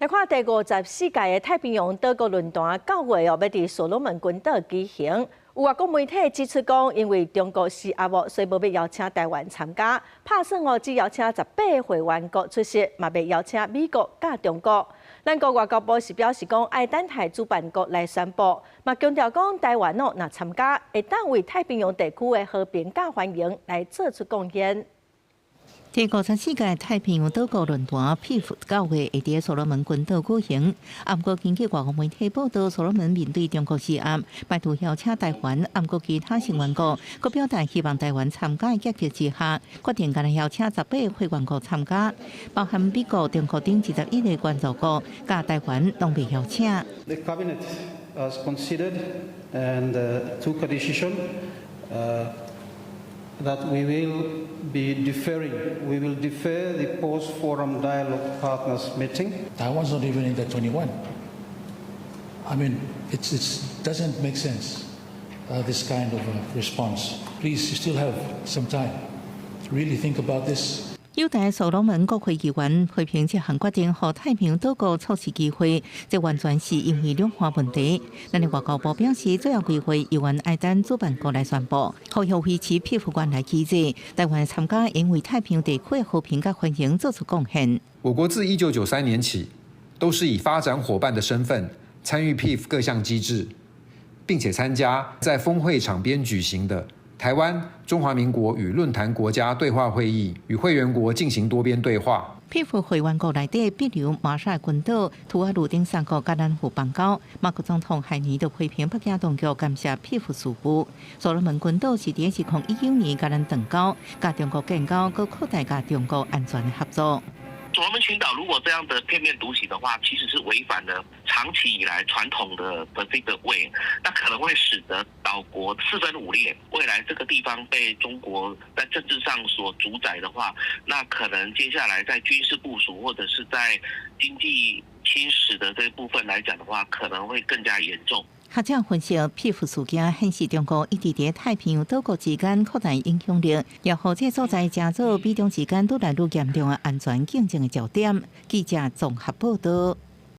来看第54届的太平洋岛国论坛9月要伫所罗门群岛举行。有外国媒体指出讲，因为中国是阿嬷，所以无要邀请台湾参加。拍算只邀请18会员国出席，嘛未邀请美国甲中国。咱国外交部是表示讲，爱等待主办国来宣布，嘛强调讲台湾若参加，会当为太平洋地区的和平甲繁荣来做出贡献。第54届太平洋岛国论坛 PIF 9月会伫所罗门群岛举行。不过，根据外国媒体报道，所罗门面对中国施压，拜托邀请台湾，不过其他成员国佮表达希望台湾参加的决议之下，决定今日邀请18会员国参加，包含美国、中国等21个关注国，甲台湾拢被邀请。The cabinet has considered and took a decision. That we will be deferring. We will defer the post-forum dialogue partners meeting. Taiwan's not even in the 21. I mean, it doesn't make sense, this kind of response. Please, you still have some time to really think about this. 有台所罗门国会议员批评这项决定，予太平洋岛国错失机会，这完全是因为两岸问题。咱的外交部表示，最后机会由爱等主办国来宣布，后续维持批复原来机制。台湾参加，因为太平洋地区的和平甲繁荣做出贡献。我国自1993年起，都是以发展伙伴的身份参与 PIF 各项机制，并且参加在峰会场边举行的台湾中华民国与论坛国家对话会议，与会员国进行多边对话。PIF 会员国内底，比如马绍尔群岛、图瓦卢等3个甲咱互邦交。马国总统海尼就批评北京当局感谢 PIF 事务。所罗门群岛是伫2019年甲咱断交，甲中国建交，佮扩大甲中国安全的合作。所罗门群岛如果这样的片面独行的话，其实是违反了长期以来传统的 Pacific Way， 那可能会使得岛国四分五裂。未来这个地方被中国在政治上所主宰的话，那可能接下来在军事部署或者是在经济侵蚀的这一部分来讲的话，可能会更加严重。学者分析 ，PIF 事件显示中国一直在太平洋岛国之间扩大影响力，也或者所在加做美中之间愈来愈严重的安全竞争的焦点。记者综合报道。